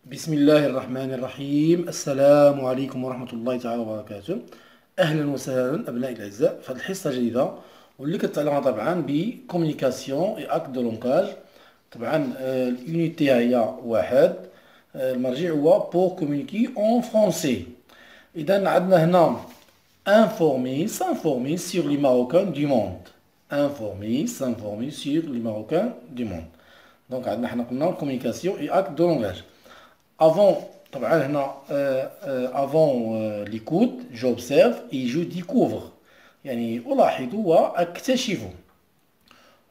بسم الله الرحمن الرحيم. السلام عليكم ورحمة الله تعالى وبركاته. أهلا وسهلا أبنائي الأعزاء في هذه الحصة الجديدة واللي كتعلق طبعا بكوميونيكاسيون اي اكت دو لونكاج. طبعا اليونيتي هي واحد، المرجع هو بور كومونيكي اون فرونسي. إذا عندنا هنا informer, s'informer sur les Marocains du monde. Informer, s'informer sur les Marocains du monde. Donc عندنا حنا قلنا communication et acte de langage. Avant, طبعا هنا avant l'écoute, j'observe et je découvre. يعني ألاحظ وأكتشف.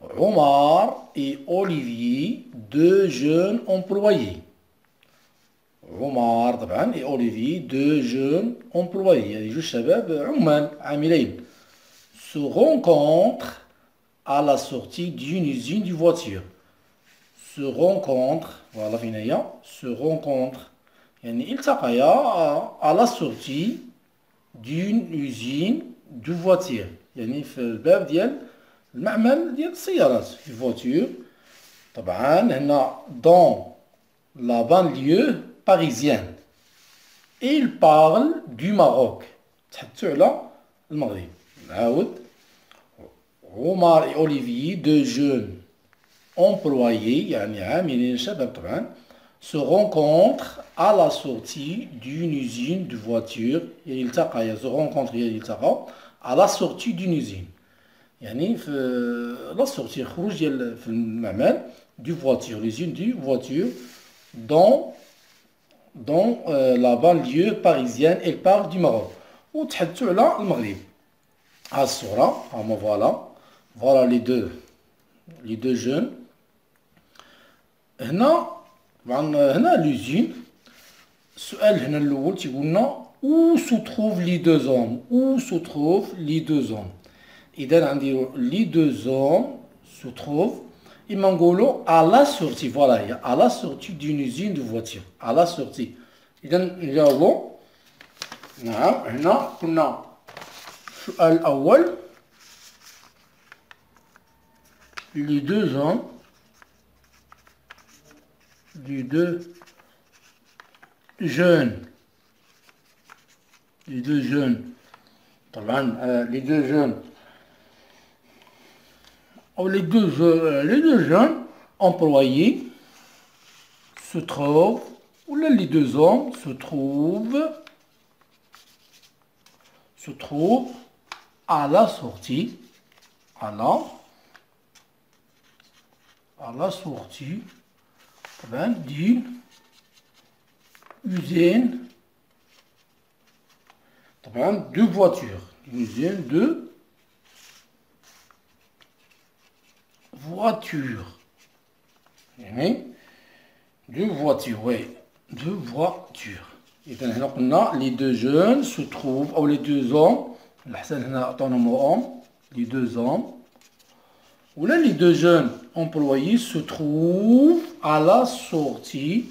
عمر et Olivier, deux jeunes employés. عمر طبعا et Olivier, deux jeunes employés. يعني جوج شباب عمال عاملين. Se rencontrent à la sortie d'une usine de voiture. Se rencontrent, voilà فين هي se rencontrent يعني التقيا à la sortie d'une usine de voiture، يعني في الباب ديال المعمل ديال السيارات في voiture. طبعا هنا dans la banlieue parisienne. Il parle du Maroc، تحدثوا على المغرب. نعاود عمر et Olivier، deux jeunes employés يعني عاملين شباب طبعا se rencontrent à la sortie d'une usine de voiture. يعني التقيا se rencontrent يعني التقوا à la sortie d'une usine، يعني في لا sortie الخروج ديال في المعمل du voiture، l'usine du voiture dans la banlieue parisienne. Elle parle du Maroc وتحدثوا على المغرب. ها الصورة هما voilà les deux jeunes. هنا طبعا هنا لوزين. السؤال هنا الاول تيقول لنا où se trouvent les deux hommes، où se trouvent les deux hommes. اذا عندي les deux hommes se trouvent اما نقولوا à la sortie، فوالا هي à la sortie d'une usine de voiture، à la sortie. اذا نجاوبوا نعم. هنا قلنا السؤال الاول les deux hommes، les deux jeunes طبعا les deux jeunes ou les deux jeunes employés se trouvent، ou là les deux hommes se trouvent à la sortie طبعا d'une usine طبعا de voiture، une usine de voiture يعني de voiture، oui de voiture. إذا هنا قلنا les deux jeunes se trouvent أو les deux hommes، الأحسن هنا عطاونهم hommes، les deux hommes ou là les deux jeunes employés se trouvent à la sortie،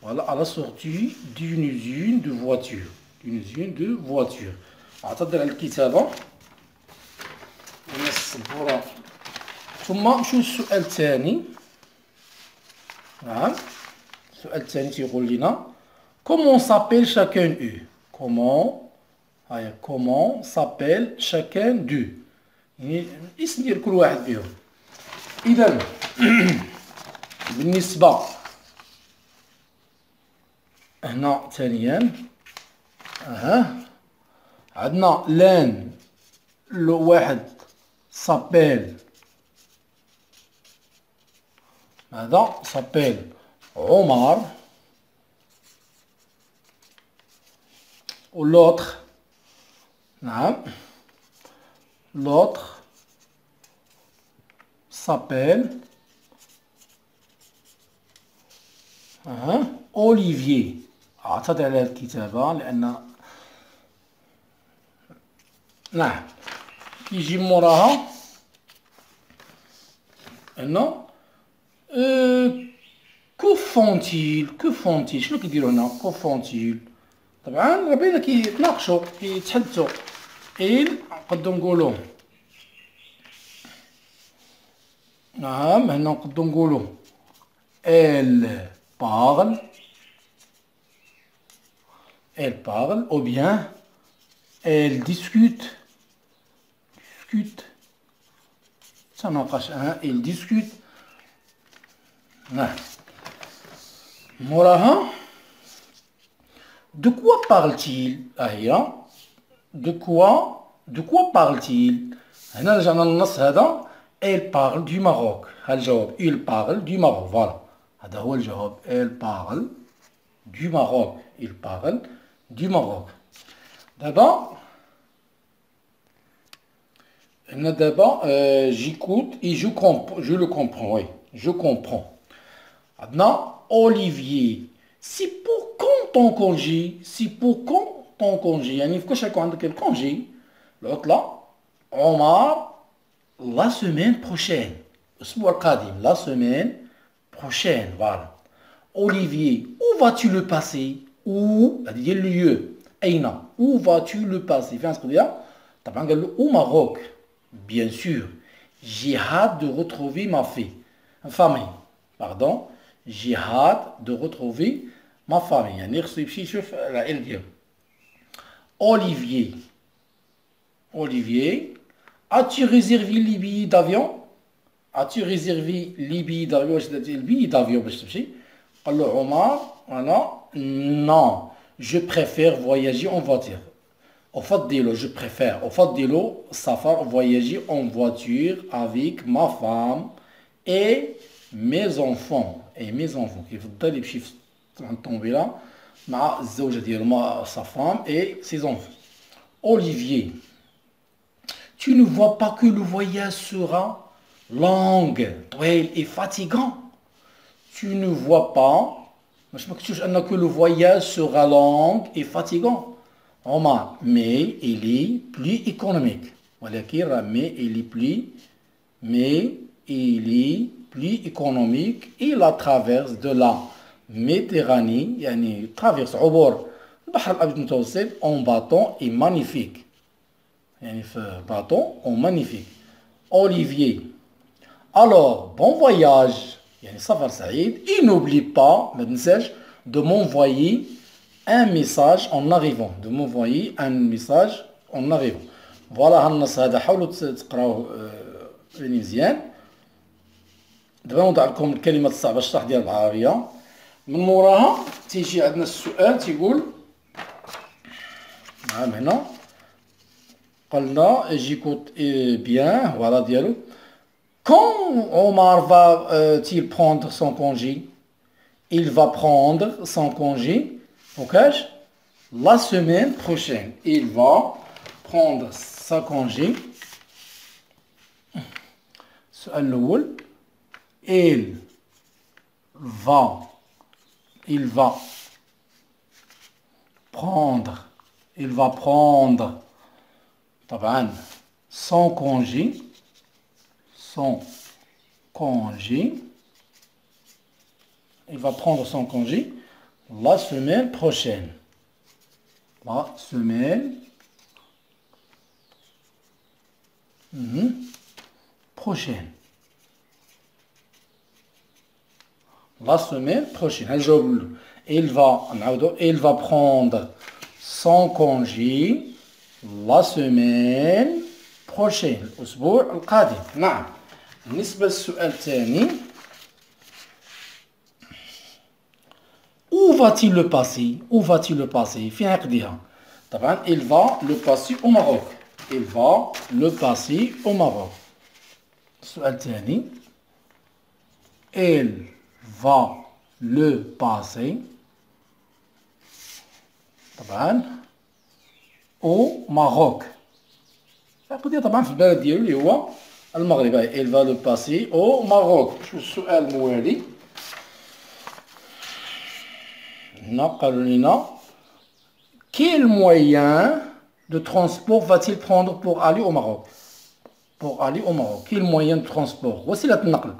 voilà à la sortie d'une usine de voiture، d'une usine de voiture. أعتذر على الكتابة السبورة. ثم نمشيو للسؤال الثاني. نعم السؤال الثاني تيقول لنا comment s'appelle chacun d'eux، comment s'appelle chacun d'eux، يعني الاسم ديال كل واحد فيهم. إذا بالنسبة هنا ثانيا عندنا لان واحد s'appelle، هذا s'appelle عمر و l'autre نعم l'autre s'appelle Olivier. أعتذر على الكتابة لأن نعم كيجي موراها هنا que font-ils شنو كيديروا هنا que font-ils. طبعا راه باينه كيتناقشوا كيتحدثوا. نقدروا نقولوا نعم هنا نقدروا نقولوا elle parle elle parle, ou bien elle discute. Ça n'empêche un, il discute. Moraha, de quoi parle-t-il? De quoi parle-t-il? هنا رجعنا للنص هذا. Elle parle du Maroc. هذا الجواب. Il parle du Maroc. Voilà. هذا هو الجواب. Elle parle du Maroc. Il parle du Maroc. D'abord, j'écoute et je le comprends. Oui, je comprends. Maintenant, Olivier, c'est pour quand ton congé? C'est pour quand ton congé? يعني في كل شيء يكون عندك الكونجي العطلة. عمر, la semaine prochaine. الأسبوع القادم. La semaine prochaine. Voilà. Olivier, où vas-tu le passer? Où? هذه le lieu. أين? Où vas-tu le passer? فين غتقول طبعا قال له au Maroc. Bien sûr. J'ai hâte de retrouver ma famille. Pardon. J'ai hâte de retrouver ma famille. يعني خصو يمشي يشوف العائلة ديالو. Olivier, as-tu réservé les billets d'avion? As-tu réservé les billets d'avion? واش درتي البي d'avion باش تمشي؟ قال له عمر انا non, je préfère voyager en voiture. je préfère safar voyager en voiture avec ma femme et mes enfants. كيفضل يمشي في الطوموبيله مع الزوجه ديالو مع sa femme et ses enfants. Olivier, tu ne vois pas que le voyage sera long, طويل et fatigant? Tu ne vois pas que le voyage sera long et fatigant? Omar, mais il est plus économique. Mais il est plus économique. Il la traverse de la Méditerranée, يعني traverse عبور البحر الأبيض المتوسط en bateau est magnifique. يعني في bateau en magnifique. Olivier, alors bon voyage. يعني سفر سعيد. Et n'oublie pas, ما تنساش, de m'envoyer un message en arrivant. De m'envoyer un message en arrivant. Voilà هالنص هذا حاولوا تقراوه يعني مزيان. دابا نوضع لكم الكلمات الصعبة الشرح ديال العربية. من موراها تيجي عندنا السؤال تيقول نعم هنا قلنا j'écoute bien voilà ديالو. Quand Omar va-t-il prendre son congé? Il va prendre son congé la semaine prochaine. Il va prendre sa congé. السؤال الأول. Il va prendre طبعا son congé il va prendre son congé la semaine prochaine. La semaine prochaine. La semaine prochaine. Il va prendre son congé la semaine prochaine. الأسبوع القادم. نعم. بالنسبة للسؤال الثاني. Où va-t-il le passer? Où va-t-il le passer? فين يقضيها؟ طبعا il va le passer au Maroc. Il va le passer au Maroc. السؤال الثاني. Il va le passer طبعا au Maroc. يقضيها طبعا في البلد ديالو اللي هو المغرب. Il va le passer au Maroc. شوف السؤال الموالي. قالوا لنا quel moyen de transport va-t-il prendre pour aller au Maroc? Pour aller au Maroc. Quel moyen de transport? وسيلة النقل.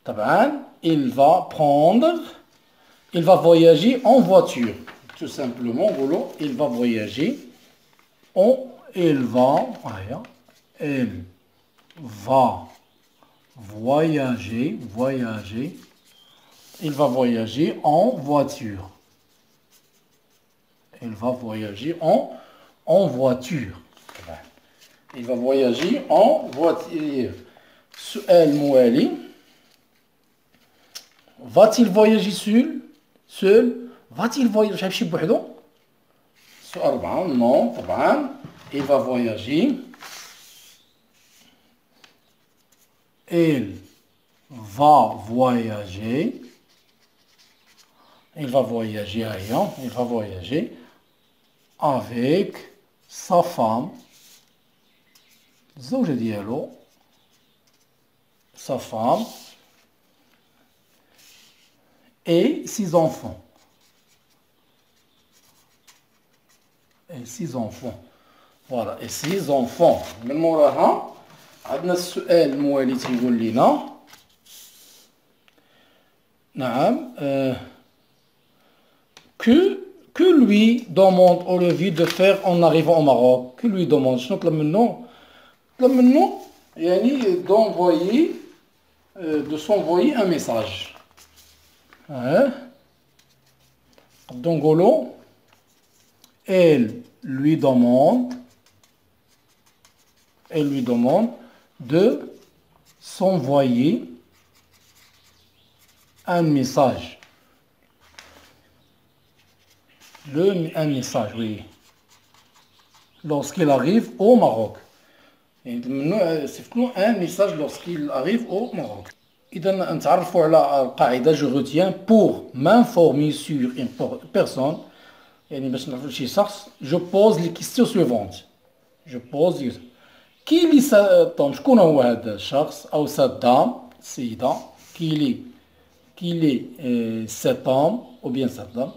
طبعا il va voyager en voiture. Tout simplement, il va voyager il va voyager en voiture. Il va voyager en voiture. Il va voyager en voiture. سؤال موالي. Va-t-il voyager seul? Va-t-il voyager شي بوحدو؟ سؤال 4. Non, طبعا. Il va voyager. Il va voyager. Il va voyager ailleurs. Il va voyager avec sa femme. الزوجة ديالو. Sa femme et ses enfants. Et ses enfants. Voilà, et ses enfants. من موراها عندنا السؤال الموالي تيقول لنا نعم que lui demande Olivier de faire en arrivant au Maroc. Que lui demande شنو طلب منه؟ طلب منه يعني d'envoyer de s'envoyer un message. Dongolo, elle lui demande de s'envoyer un message. Un message, oui. Lorsqu'il arrive au Maroc. C'est un message lorsqu'il arrive au Maroc. إذا نتعرفوا على القاعدة je retiens pour m'informer sur une personne يعني باش نعرفوا شي شخص je pose les questions suivantes. Je pose كي لي شكون هو هذا الشخص أو cette dame السيدة كي لي cet homme ou bien cette dame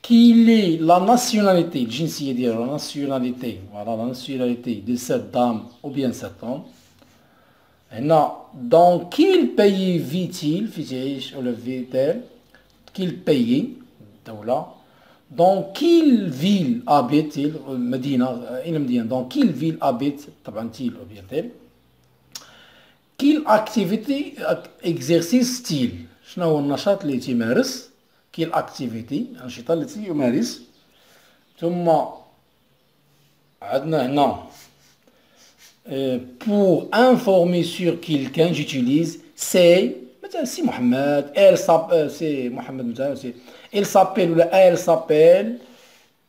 qu'il est la nationalité, الجنسية ديالو la nationalité, voilà la nationalité de cette dame ou bien cet homme. هنا dans quel pays vit-il في تعيش ولا vit-elle quel pays الدولة dans quelle ville habite-t-il مدينة أين مدينة dans quelle ville habite طبعا تيل ou bien tel quelle activité exercice-t-il شنو هو النشاط اللي تيمارس quelle activité الأنشطة التي يمارس ثم عندنا هنا pour informer sur quelqu'un j'utilise c'est مثلا سي محمد elle s'appelle c'est محمد مثلا il s'appelle ou elle s'appelle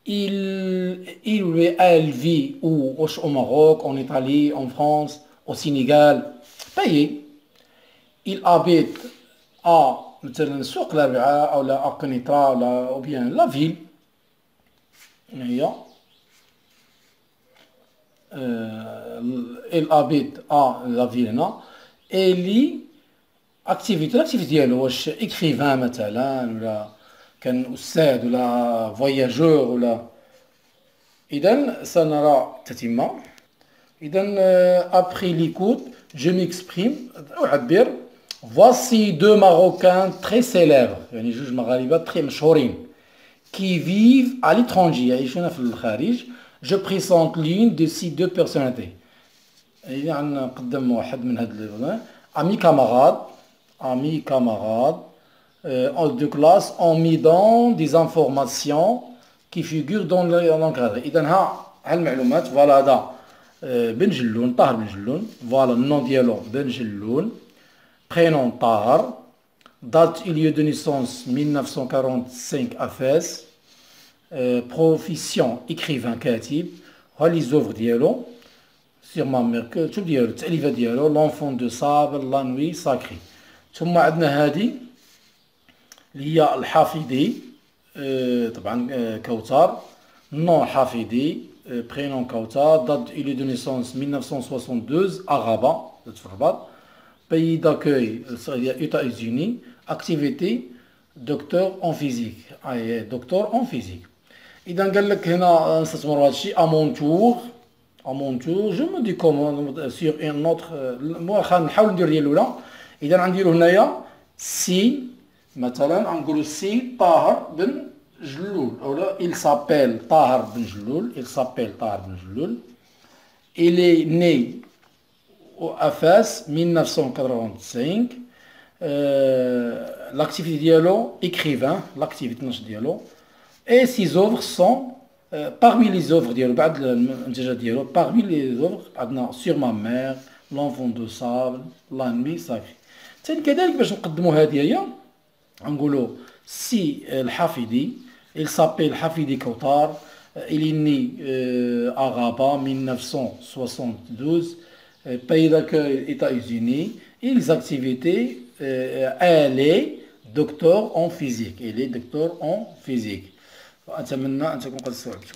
il ou elle vit au Maroc en Italie en France au Sénégal pays il habite à مثلا سوق الربيعة أو لا أقنيطرة ولا أو بيان لا فيل هي il habite à la ville هنا et لي الاكتيفيتي ديالو واش écrivain مثلا ولا كان أستاذ ولا voyageur ولا إذا سنرى تتمة إذا après l'écoute je m'exprime أعبر. Voici deux Marocains très célèbres, يعني جوج مغاربة très مشهورين qui vivent à l'étranger يعيشون في الخارج. Je présente l'une de ces deux personnalités. يعني نقدم واحد من هاد amis camarades de classe en midant des informations qui figurent dans l'encadré. إذا ها هالمعلومات فوالا هذا بن جلون طاهر بن جلون فوالا النون ديالو بن جلون. Prénom Tahar, date et lieu de naissance 1945 à Fès, profession écrivain كاتب, les œuvres ديالو sur ma mère tout ديالو التأليفة ديالو l'enfant de sable la nuit sacrée. ثم عندنا هذه اللي هي الحافظي طبعا كوثر nom حافظي prénom كوثر date et lieu de naissance 1972 à Rabat في الرباط. Pays d'accueil, États-Unis. Activité, docteur en physique. Docteur en physique. إذا قال لك هنا نستثمر هذا الشيء à mon tour je me dis comment sur une autre نحاول ندير ديال الأولى. إذا غنديرو هنايا سي مثلا غنقولو سي طاهر بن جلول أولا il s'appelle طاهر بن جلول il est né à Fès 1985. L'activité dialogue écrivain l'activité dialogue Et ces œuvres sont parmi les œuvres parmi les œuvres عندنا Sur ma mère, L'enfant de sable, La nuit sacrée. ثاني كذلك باش نقدموا هذه هي نقولوا سي الحفيدي. Il s'appelle Hafidi Kautar. Il est né à Rabat 1972, pays d'accueil États-Unis. Et les activités, elle est docteur en physique. Elle est docteur en physique. أتمنى أن تكون قد استوعبت.